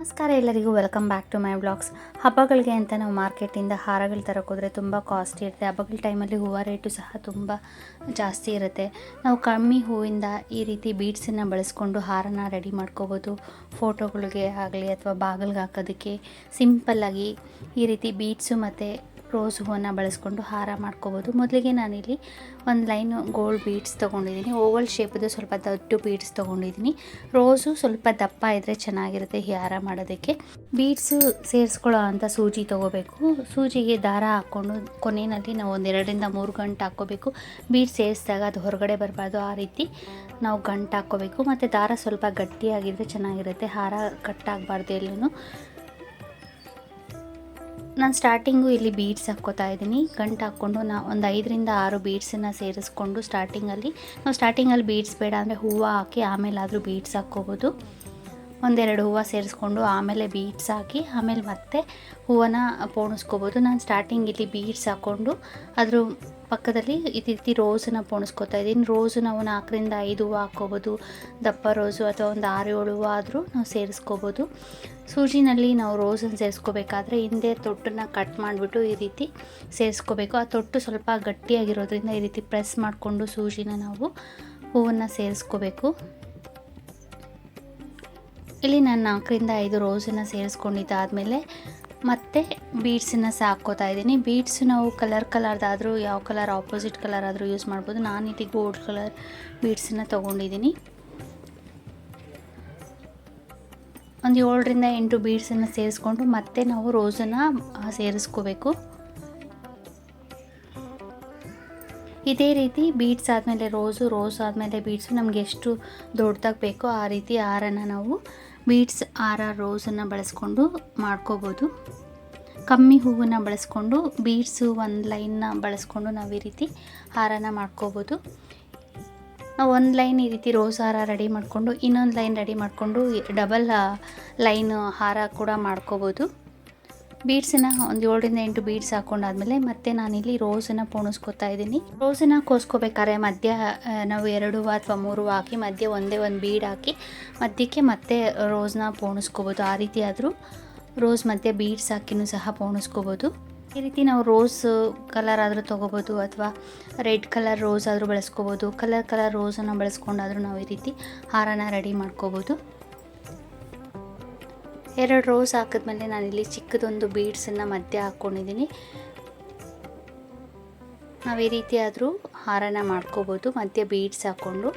ನಮಸ್ಕಾರ ಎಲ್ಲರಿಗೂ, welcome back to my blogs. ಹಬ್ಬಗಳಿಗೆ ಅಂತ ನಾವು ಮಾರ್ಕೆಟಿಂದ ಹಾರಗಳು ತರೋಕ್ಕೋದ್ರೆ ತುಂಬ ಕಾಸ್ಟ್ಲಿ ಇರುತ್ತೆ. ಹಬ್ಬಗಳ ಟೈಮಲ್ಲಿ ಹೂವು ರೇಟು ಸಹ ತುಂಬ ಜಾಸ್ತಿ ಇರುತ್ತೆ. ನಾವು ಕಮ್ಮಿ ಹೂವಿಂದ ಈ ರೀತಿ ಬೀಡ್ಸನ್ನು ಬಳಸ್ಕೊಂಡು ಹಾರನ ರೆಡಿ ಮಾಡ್ಕೋಬೋದು. ಫೋಟೋಗಳಿಗೆ ಆಗಲಿ ಅಥವಾ ಬಾಗಿಲಿಗೆ ಹಾಕೋದಕ್ಕೆ ಸಿಂಪಲ್ಲಾಗಿ ಈ ರೀತಿ ಬೀಡ್ಸು ಮತ್ತು ರೋಸ್ ಹೂವನ್ನು ಬಳಸ್ಕೊಂಡು ಹಾರ ಮಾಡ್ಕೋಬೋದು. ಮೊದಲಿಗೆ ನಾನಿಲ್ಲಿ ಒಂದು ಲೈನ್ ಗೋಲ್ಡ್ ಬೀಡ್ಸ್ ತೊಗೊಂಡಿದ್ದೀನಿ. ಓವಲ್ ಶೇಪದು ಸ್ವಲ್ಪ ದೊಡ್ಡ ಬೀಡ್ಸ್ ತೊಗೊಂಡಿದ್ದೀನಿ. ರೋಸು ಸ್ವಲ್ಪ ದಪ್ಪ ಇದ್ದರೆ ಚೆನ್ನಾಗಿರುತ್ತೆ ಈ ಹಾರ ಮಾಡೋದಕ್ಕೆ. ಬೀಡ್ಸು ಸೇರಿಸ್ಕೊಳ್ಳೋ ಅಂಥ ಸೂಜಿ ತೊಗೋಬೇಕು. ಸೂಜಿಗೆ ದಾರ ಹಾಕ್ಕೊಂಡು ಕೊನೆಯಲ್ಲಿ ನಾವು ಒಂದು 2ರಿಂದ 3 ಗಂಟು ಹಾಕ್ಕೋಬೇಕು. ಬೀಡ್ಸ್ ಸೇರಿಸಿದಾಗ ಅದು ಹೊರಗಡೆ ಬರಬಾರ್ದು, ಆ ರೀತಿ ನಾವು ಗಂಟು ಹಾಕ್ಕೋಬೇಕು. ಮತ್ತು ದಾರ ಸ್ವಲ್ಪ ಗಟ್ಟಿಯಾಗಿದ್ದರೆ ಚೆನ್ನಾಗಿರುತ್ತೆ, ಹಾರ ಕಟ್ಟಾಗಬಾರ್ದು ಎಲ್ಲೂ. ನಾನು ಸ್ಟಾರ್ಟಿಂಗು ಇಲ್ಲಿ ಬೀಡ್ಸ್ ಹಾಕ್ಕೋತಾ ಇದ್ದೀನಿ. ಗಂಟು ಹಾಕ್ಕೊಂಡು ಒಂದು 5ರಿಂದ 6 ಬೀಡ್ಸನ್ನು ಸೇರಿಸ್ಕೊಂಡು ಸ್ಟಾರ್ಟಿಂಗಲ್ಲಿ ಬೀಡ್ಸ್ ಬೇಡ ಅಂದರೆ ಹೂವು ಹಾಕಿ ಆಮೇಲಾದರೂ ಬೀಡ್ಸ್ ಹಾಕ್ಕೋಬೋದು. 1-2 ಹೂವು ಸೇರಿಸ್ಕೊಂಡು ಆಮೇಲೆ ಬೀಡ್ಸ್ ಹಾಕಿ ಆಮೇಲೆ ಮತ್ತೆ ಹೂವನ್ನು ಪೋಣಿಸ್ಕೋಬೋದು. ನಾನು ಸ್ಟಾರ್ಟಿಂಗ್ ಇಲ್ಲಿ ಬೀಡ್ಸ್ ಹಾಕ್ಕೊಂಡು ಅದ್ರ ಪಕ್ಕದಲ್ಲಿ ಈ ರೀತಿ ರೋಸನ್ನು ಪೋಣಿಸ್ಕೋತಾ ಇದ್ದೀನಿ. ರೋಸು ನಾವು 4ರಿಂದ 5 ಹೂವು ಹಾಕ್ಕೋಬೋದು. ದಪ್ಪ ರೋಸು ಅಥವಾ ಒಂದು 6-7 ಹೂವು ಆದರೂ ನಾವು ಸೇರಿಸ್ಕೋಬೋದು. ಸೂಜಿನಲ್ಲಿ ನಾವು ರೋಸನ್ನು ಸೇರಿಸ್ಕೋಬೇಕಾದ್ರೆ ಹಿಂದೆ ತೊಟ್ಟನ್ನು ಕಟ್ ಮಾಡಿಬಿಟ್ಟು ಈ ರೀತಿ ಸೇರಿಸ್ಕೋಬೇಕು. ಆ ತೊಟ್ಟು ಸ್ವಲ್ಪ ಗಟ್ಟಿಯಾಗಿರೋದ್ರಿಂದ ಈ ರೀತಿ ಪ್ರೆಸ್ ಮಾಡಿಕೊಂಡು ಸೂಜಿನ ನಾವು ಹೂವನ್ನು ಸೇರಿಸ್ಕೋಬೇಕು. ಇಲ್ಲಿ ನಾನು 4ರಿಂದ 5 ರೋಸನ್ನು ಸೇರಿಸ್ಕೊಂಡಿದ್ದಾದಮೇಲೆ ಮತ್ತೆ ಬೀಡ್ಸನ್ನು ಸಹ ಹಾಕ್ಕೋತಾ ಇದ್ದೀನಿ. ಬೀಡ್ಸು ನಾವು ಕಲರ್ದಾದರೂ ಯಾವ ಕಲರ್ ಆಪೋಸಿಟ್ ಕಲರ್ ಆದರೂ ಯೂಸ್ ಮಾಡ್ಬೋದು. ನಾನಿಲ್ಲಿ ಗೋಲ್ಡ್ ಕಲರ್ ಬೀಡ್ಸನ್ನು ತೊಗೊಂಡಿದ್ದೀನಿ. ಒಂದು 7ರಿಂದ 8 ಬೀಡ್ಸನ್ನು ಸೇರಿಸ್ಕೊಂಡು ಮತ್ತೆ ನಾವು ರೋಸನ್ನು ಸೇರಿಸ್ಕೋಬೇಕು. ಇದೇ ರೀತಿ ಬೀಡ್ಸ್ ಆದಮೇಲೆ ರೋಸ್ ಆದಮೇಲೆ ಬೀಡ್ಸು ನಮಗೆ ಎಷ್ಟು ದೊಡ್ಡದಾಗಿ ಬೇಕೋ ಆ ರೀತಿ ಹಾರನ ನಾವು ಬೀಡ್ಸ್ ಹಾರ ರೋಸನ್ನು ಬಳಸ್ಕೊಂಡು ಮಾಡ್ಕೋಬೋದು. ಕಮ್ಮಿ ಹೂವನ್ನು ಬಳಸ್ಕೊಂಡು ಬೀಡ್ಸು ಒಂದು ಲೈನ್ನ ಬಳಸ್ಕೊಂಡು ನಾವು ಈ ರೀತಿ ಹಾರನ ಮಾಡ್ಕೋಬೋದು. ನಾವು ಒಂದು ಲೈನ್ ಈ ರೀತಿ ರೋಸ್ ಹಾರ ರೆಡಿ ಮಾಡಿಕೊಂಡು ಇನ್ನೊಂದು ಲೈನ್ ರೆಡಿ ಮಾಡಿಕೊಂಡು ಡಬಲ್ ಲೈನ್ ಹಾರ ಕೂಡ ಮಾಡ್ಕೋಬೋದು. ಬೀಡ್ಸನ್ನು ಒಂದು 7ರಿಂದ 8 ಬೀಡ್ಸ್ ಹಾಕ್ಕೊಂಡಾದ್ಮೇಲೆ ಮತ್ತೆ ನಾನಿಲ್ಲಿ ರೋಸನ್ನು ಪೋಣಿಸ್ಕೊತಾ ಇದ್ದೀನಿ. ರೋಸನ್ನು ಕೋಸ್ಕೋಬೇಕಾದ್ರೆ ಮಧ್ಯ ನಾವು 2 ಅಥವಾ 3 ಹಾಕಿ ಮಧ್ಯೆ ಒಂದೇ ಒಂದು ಬೀಡ್ ಹಾಕಿ ಮಧ್ಯಕ್ಕೆ ಮತ್ತೆ ರೋಸ್ನ ಪೋಣಿಸ್ಕೋಬೋದು. ಆ ರೀತಿ ಆದರೂ ರೋಸ್ ಮಧ್ಯೆ ಬೀಡ್ಸ್ ಹಾಕಿನೂ ಸಹ ಪೋಣಿಸ್ಕೋಬೋದು. ಈ ರೀತಿ ನಾವು ರೋಸ್ ಕಲರ್ ಆದರೂ ತೊಗೋಬೋದು ಅಥವಾ ರೆಡ್ ಕಲರ್ ರೋಸ್ ಆದರೂ ಬಳಸ್ಕೋಬೋದು. ಕಲರ್ ರೋಸನ್ನು ಬಳಸ್ಕೊಂಡಾದರೂ ನಾವು ಈ ರೀತಿ ಹಾರನ ರೆಡಿ ಮಾಡ್ಕೋಬೋದು. 2 ರೋಸ್ ಹಾಕಿದ್ಮೇಲೆ ನಾನಿಲ್ಲಿ ಚಿಕ್ಕದೊಂದು ಬೀಡ್ಸನ್ನು ಮಧ್ಯೆ ಹಾಕ್ಕೊಂಡಿದ್ದೀನಿ. ನಾವು ಈ ರೀತಿ ಆದರೂ ಹಾರನ ಮಾಡ್ಕೋಬೋದು ಮಧ್ಯೆ ಬೀಡ್ಸ್ ಹಾಕ್ಕೊಂಡು,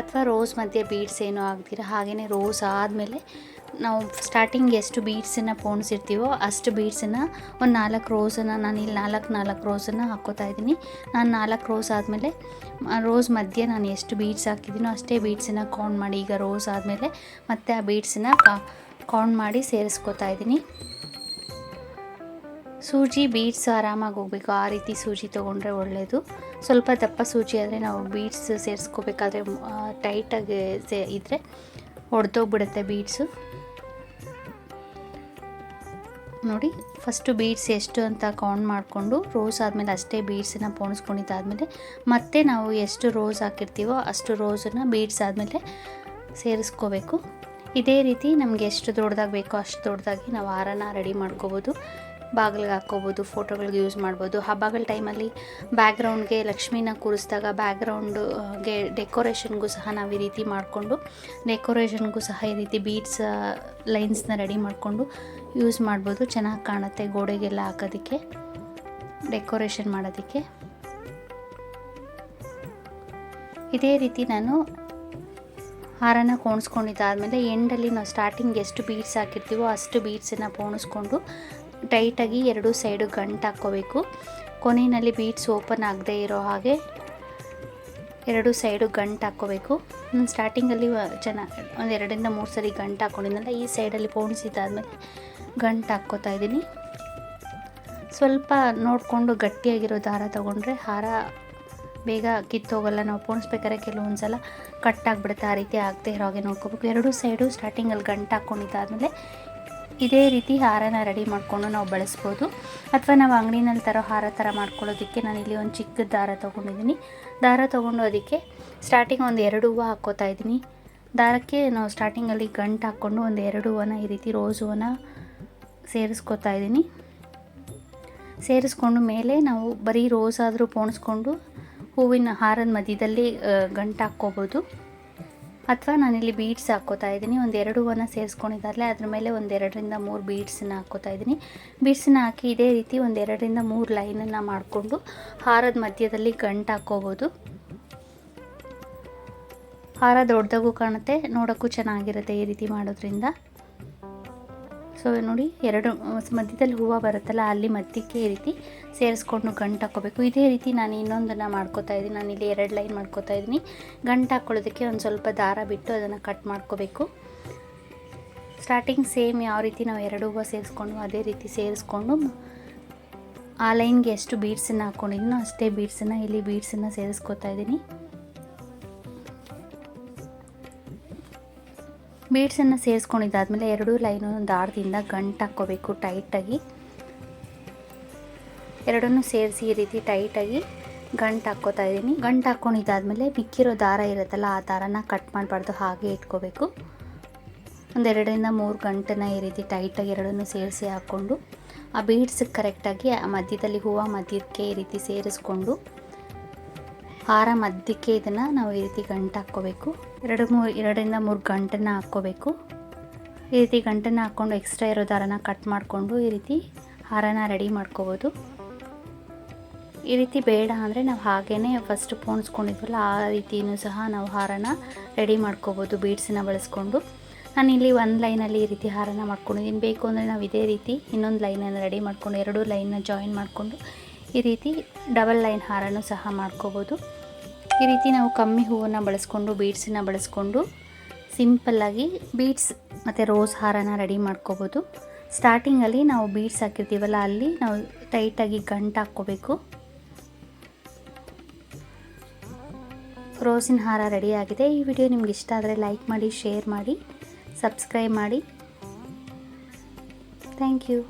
ಅಥವಾ ರೋಸ್ ಮಧ್ಯೆ ಬೀಡ್ಸ್ ಏನೂ ಆಗ್ದಿರ ಹಾಗೆಯೇ ರೋಸ್ ಆದಮೇಲೆ ನಾವು ಸ್ಟಾರ್ಟಿಂಗ್ ಎಷ್ಟು ಬೀಡ್ಸನ್ನು ಪೋಣಿಸಿರ್ತೀವೋ ಅಷ್ಟು ಬೀಡ್ಸನ್ನು ಒಂದು 4 ರೋಸನ್ನು ನಾನಿಲ್ಲಿ 4 ರೋಸನ್ನು ಹಾಕ್ಕೋತಾ ಇದ್ದೀನಿ. ನಾನು 4 ರೋಸ್ ಆದಮೇಲೆ ರೋಸ್ ಮಧ್ಯೆ ನಾನು ಎಷ್ಟು ಬೀಡ್ಸ್ ಹಾಕಿದ್ದೀನೋ ಅಷ್ಟೇ ಬೀಡ್ಸನ್ನು ಕೌಂಟ್ ಮಾಡಿ ಈಗ ರೋಸ್ ಆದಮೇಲೆ ಮತ್ತೆ ಆ ಬೀಡ್ಸನ್ನು ಕೌಂಟ್ ಮಾಡಿ ಸೇರಿಸ್ಕೋತಾ ಇದ್ದೀನಿ. ಸೂಜಿ ಬೀಡ್ಸ್ ಆರಾಮಾಗಿ ಹೋಗಬೇಕು, ಆ ರೀತಿ ಸೂಜಿ ತೊಗೊಂಡ್ರೆ ಒಳ್ಳೆಯದು. ಸ್ವಲ್ಪ ದಪ್ಪ ಸೂಜಿ ಆದರೆ ನಾವು ಬೀಡ್ಸ್ ಸೇರಿಸ್ಕೋಬೇಕಾದ್ರೆ ಟೈಟಾಗಿ ಇದ್ದರೆ ಒಡೆದೋಗ್ಬಿಡುತ್ತೆ ಬೀಡ್ಸು. ನೋಡಿ, ಫಸ್ಟು ಬೀಡ್ಸ್ ಎಷ್ಟು ಅಂತ ಕೌಂಟ್ ಮಾಡಿಕೊಂಡು ರೋಸ್ ಆದಮೇಲೆ ಅಷ್ಟೇ ಬೀಡ್ಸನ್ನು ಪೋಣಿಸ್ಕೊಂಡಿದ್ದಾದಮೇಲೆ ಮತ್ತೆ ನಾವು ಎಷ್ಟು ರೋಸ್ ಹಾಕಿರ್ತೀವೋ ಅಷ್ಟು ರೋಸನ್ನು ಬೀಡ್ಸ್ ಆದಮೇಲೆ ಸೇರಿಸ್ಕೋಬೇಕು. ಇದೇ ರೀತಿ ನಮಗೆ ಎಷ್ಟು ದೊಡ್ಡದಾಗಿ ಬೇಕೋ ಅಷ್ಟು ದೊಡ್ಡದಾಗಿ ನಾವು ಹಾರನ ರೆಡಿ ಮಾಡ್ಕೋಬೋದು. ಬಾಗಿಲಿಗೆ ಹಾಕ್ಕೋಬೋದು, ಫೋಟೋಗಳಿಗೆ ಯೂಸ್ ಮಾಡ್ಬೋದು. ಹಬ್ಬಗಳ ಟೈಮಲ್ಲಿ ಬ್ಯಾಕ್ಗ್ರೌಂಡ್ಗೆ ಲಕ್ಷ್ಮೀನ ಕೂರಿಸಿದಾಗ ಬ್ಯಾಕ್ಗ್ರೌಂಡ್ಗೆ ಡೆಕೋರೇಷನ್ಗೂ ಸಹ ನಾವು ಈ ರೀತಿ ಮಾಡಿಕೊಂಡು ಡೆಕೋರೇಷನ್ಗೂ ಸಹ ಈ ರೀತಿ ಬೀಡ್ಸ್ ಲೈನ್ಸ್ನ ರೆಡಿ ಮಾಡಿಕೊಂಡು ಯೂಸ್ ಮಾಡ್ಬೋದು. ಚೆನ್ನಾಗಿ ಕಾಣುತ್ತೆ ಗೋಡೆಗೆಲ್ಲ ಹಾಕೋದಕ್ಕೆ, ಡೆಕೋರೇಷನ್ ಮಾಡೋದಕ್ಕೆ. ಇದೇ ರೀತಿ ನಾನು ಹಾರನ ಕೋಣಿಸ್ಕೊಂಡಿದ್ದಾದಮೇಲೆ ಎಂಡಲ್ಲಿ ನಾವು ಸ್ಟಾರ್ಟಿಂಗ್ ಎಷ್ಟು ಬೀಡ್ಸ್ ಹಾಕಿರ್ತೀವೋ ಅಷ್ಟು ಬೀಡ್ಸನ್ನು ಪೋಣಿಸ್ಕೊಂಡು ಟೈಟಾಗಿ 2 ಸೈಡು ಗಂಟು ಹಾಕ್ಕೋಬೇಕು. ಕೊನೆಯಲ್ಲಿ ಬೀಡ್ಸ್ ಓಪನ್ ಆಗದೆ ಇರೋ ಹಾಗೆ 2 ಸೈಡು ಗಂಟು ಹಾಕ್ಕೋಬೇಕು. ನಾನು ಸ್ಟಾರ್ಟಿಂಗಲ್ಲಿ ಒಂದು 2ರಿಂದ 3 ಸರಿ ಗಂಟು ಹಾಕ್ಕೊಂಡಿದ್ನಲ್ಲ, ಈ ಸೈಡಲ್ಲಿ ಪೋಣಿಸಿದ್ದಾದಮೇಲೆ ಗಂಟು ಹಾಕ್ಕೋತಾ ಇದ್ದೀನಿ. ಸ್ವಲ್ಪ ನೋಡಿಕೊಂಡು ಗಟ್ಟಿಯಾಗಿರೋ ದಾರ ತೊಗೊಂಡ್ರೆ ಹಾರ ಬೇಗ ಕಿತ್ತೋಗಲ್ಲ. ನಾವು ಪೋಣಿಸ್ಬೇಕಾದ್ರೆ ಕೆಲವೊಂದು ಸಲ ಕಟ್ಟಾಗ್ಬಿಡುತ್ತೆ, ಆ ರೀತಿ ಆಗದೆ ಇರೋ ಹಾಗೆ ನೋಡ್ಕೋಬೇಕು. 2 ಸೈಡು ಸ್ಟಾರ್ಟಿಂಗಲ್ಲಿ ಗಂಟು ಹಾಕ್ಕೊಂಡಿದ್ದಾದಮೇಲೆ ಇದೇ ರೀತಿ ಹಾರನ ರೆಡಿ ಮಾಡಿಕೊಂಡು ನಾವು ಬಳಸ್ಬೋದು. ಅಥವಾ ನಾವು ಅಂಗಡಿನಲ್ಲಿ ತರೋ ಹಾರ ಥರ ಮಾಡ್ಕೊಳ್ಳೋದಕ್ಕೆ ನಾನಿಲ್ಲಿ ಒಂದು ಚಿಕ್ಕ ದಾರ ತೊಗೊಂಡಿದ್ದೀನಿ. ದಾರ ತೊಗೊಂಡು ಅದಕ್ಕೆ ಸ್ಟಾರ್ಟಿಂಗ್ ಒಂದು 2 ಹೂವು ಹಾಕ್ಕೋತಾ ಇದ್ದೀನಿ. ದಾರಕ್ಕೆ ನಾವು ಸ್ಟಾರ್ಟಿಂಗಲ್ಲಿ ಗಂಟು ಹಾಕ್ಕೊಂಡು ಒಂದು 2 ಹೂವನ್ನ ಈ ರೀತಿ ರೋಸ್ ಹೂವನ್ನ ಸೇರಿಸ್ಕೊತಾ ಇದ್ದೀನಿ. ಸೇರಿಸ್ಕೊಂಡು ಮೇಲೆ ನಾವು ಬರೀ ರೋಸ್ ಆದರೂ ಪೋಣಿಸ್ಕೊಂಡು ಹೂವಿನ ಹಾರದ ಮಧ್ಯದಲ್ಲಿ ಗಂಟು ಹಾಕ್ಕೋಬೋದು, ಅಥವಾ ನಾನಿಲ್ಲಿ ಬೀಡ್ಸ್ ಹಾಕ್ಕೋತಾ ಇದ್ದೀನಿ. ಒಂದು 2 ಹೂವನ್ನ ಸೇರಿಸ್ಕೊಂಡಿದ್ದಾಗಲೇ ಅದ್ರ ಮೇಲೆ ಒಂದು 2ರಿಂದ 3 ಬೀಡ್ಸನ್ನ ಹಾಕ್ಕೋತಾ ಇದ್ದೀನಿ. ಬೀಡ್ಸನ್ನ ಹಾಕಿ ಇದೇ ರೀತಿ ಒಂದು 2ರಿಂದ 3 ಲೈನನ್ನು ಮಾಡಿಕೊಂಡು ಹಾರದ ಮಧ್ಯದಲ್ಲಿ ಗಂಟು ಹಾಕ್ಕೋಬೋದು. ಹಾರ ದೊಡ್ಡದಾಗೂ ಕಾಣುತ್ತೆ, ನೋಡೋಕ್ಕೂ ಚೆನ್ನಾಗಿರುತ್ತೆ ಈ ರೀತಿ ಮಾಡೋದ್ರಿಂದ. ಸೊ ನೋಡಿ, 2 ಮಧ್ಯದಲ್ಲಿ ಹೂವು ಬರುತ್ತಲ್ಲ ಅಲ್ಲಿ ಮಧ್ಯಕ್ಕೆ ಈ ರೀತಿ ಸೇರಿಸ್ಕೊಂಡು ಗಂಟು ಹಾಕ್ಕೋಬೇಕು. ಇದೇ ರೀತಿ ನಾನು ಇನ್ನೊಂದನ್ನು ಮಾಡ್ಕೋತಾ ಇದ್ದೀನಿ. ನಾನಿಲ್ಲಿ 2 ಲೈನ್ ಮಾಡ್ಕೋತಾ ಇದ್ದೀನಿ. ಗಂಟು ಹಾಕ್ಕೊಳ್ಳೋದಕ್ಕೆ ಒಂದು ಸ್ವಲ್ಪ ದಾರ ಬಿಟ್ಟು ಅದನ್ನು ಕಟ್ ಮಾಡ್ಕೋಬೇಕು. ಸ್ಟಾರ್ಟಿಂಗ್ ಸೇಮ್ ಯಾವ ರೀತಿ ನಾವು 2 ಹೂವು ಸೇರಿಸ್ಕೊಂಡು ಅದೇ ರೀತಿ ಸೇರಿಸ್ಕೊಂಡು ಆ ಲೈನ್ಗೆ ಎಷ್ಟು ಬೀಡ್ಸನ್ನು ಹಾಕ್ಕೊಂಡಿದ್ದೀನೋ ಅಷ್ಟೇ ಬೀಡ್ಸನ್ನು ಇಲ್ಲಿ ಬೀಡ್ಸನ್ನು ಸೇರಿಸ್ಕೋತಾ ಇದ್ದೀನಿ. ಬೀಡ್ಸನ್ನು ಸೇರಿಸ್ಕೊಂಡಿದ್ದಾದಮೇಲೆ 2 ಲೈನು ದಾರದಿಂದ ಗಂಟು ಹಾಕ್ಕೋಬೇಕು ಟೈಟಾಗಿ. ಎರಡನ್ನೂ ಸೇರಿಸಿ ಈ ರೀತಿ ಟೈಟಾಗಿ ಗಂಟು ಹಾಕ್ಕೋತಾ ಇದ್ದೀನಿ. ಗಂಟು ಹಾಕ್ಕೊಂಡಿದ್ದಾದಮೇಲೆ ಮಿಕ್ಕಿರೋ ದಾರ ಇರುತ್ತಲ್ಲ ಆ ದಾರನ ಕಟ್ ಮಾಡಬಾರ್ದು, ಹಾಗೆ ಇಟ್ಕೋಬೇಕು. ಒಂದು 2ರಿಂದ 3 ಗಂಟನ್ನು ಈ ರೀತಿ ಟೈಟಾಗಿ ಎರಡನ್ನೂ ಸೇರಿಸಿ ಹಾಕ್ಕೊಂಡು ಆ ಬೀಡ್ಸ್ ಕರೆಕ್ಟಾಗಿ ಆ ಮಧ್ಯದಲ್ಲಿ ಹೂವು ಮಧ್ಯಕ್ಕೆ ಈ ರೀತಿ ಸೇರಿಸ್ಕೊಂಡು ಹಾರ ಮಧ್ಯಕ್ಕೆ ಇದನ್ನು ನಾವು ಈ ರೀತಿ ಗಂಟು ಹಾಕ್ಕೋಬೇಕು. 2ರಿಂದ 3 ಗಂಟನ್ನು ಹಾಕ್ಕೋಬೇಕು. ಈ ರೀತಿ ಗಂಟನ್ನು ಹಾಕ್ಕೊಂಡು ಎಕ್ಸ್ಟ್ರಾ ಇರೋ ದಾರನ ಕಟ್ ಮಾಡಿಕೊಂಡು ಈ ರೀತಿ ಹಾರನ ರೆಡಿ ಮಾಡ್ಕೋಬೋದು. ಈ ರೀತಿ ಬೇಡ ಅಂದರೆ ನಾವು ಹಾಗೇ ಫಸ್ಟ್ ಪೋಣಿಸ್ಕೊಂಡಿದ್ವಲ್ಲ ಆ ರೀತಿಯೂ ಸಹ ನಾವು ಹಾರನ ರೆಡಿ ಮಾಡ್ಕೋಬೋದು ಬೀಡ್ಸನ್ನ ಬಳಸ್ಕೊಂಡು. ನಾನಿಲ್ಲಿ 1 ಲೈನಲ್ಲಿ ಈ ರೀತಿ ಹಾರನ ಮಾಡ್ಕೊಂಡಿದ್ದೀನಿ. ಬೇಕು ಅಂದರೆ ನಾವು ಇದೇ ರೀತಿ ಇನ್ನೊಂದು ಲೈನನ್ನು ರೆಡಿ ಮಾಡಿಕೊಂಡು 2 ಲೈನ್ನ ಜಾಯಿನ್ ಮಾಡಿಕೊಂಡು ಈ ರೀತಿ ಡಬಲ್ ಲೈನ್ ಹಾರನೂ ಸಹ ಮಾಡ್ಕೋಬೋದು. ಈ ರೀತಿ ನಾವು ಕಮ್ಮಿ ಹೂವನ್ನು ಬಳಸ್ಕೊಂಡು ಬೀಡ್ಸನ್ನು ಬಳಸ್ಕೊಂಡು ಸಿಂಪಲ್ಲಾಗಿ ಬೀಡ್ಸ್ ಮತ್ತು ರೋಸ್ ಹಾರನ ರೆಡಿ ಮಾಡ್ಕೋಬೋದು. ಸ್ಟಾರ್ಟಿಂಗಲ್ಲಿ ನಾವು ಬೀಡ್ಸ್ ಹಾಕಿರ್ತೀವಲ್ಲ ಅಲ್ಲಿ ನಾವು ಟೈಟಾಗಿ ಗಂಟು ಹಾಕ್ಕೋಬೇಕು. ರೋಸಿನ ಹಾರ ರೆಡಿಯಾಗಿದೆ. ಈ ವಿಡಿಯೋ ನಿಮ್ಗೆ ಇಷ್ಟ ಆದರೆ ಲೈಕ್ ಮಾಡಿ, ಶೇರ್ ಮಾಡಿ, ಸಬ್ಸ್ಕ್ರೈಬ್ ಮಾಡಿ. Thank you.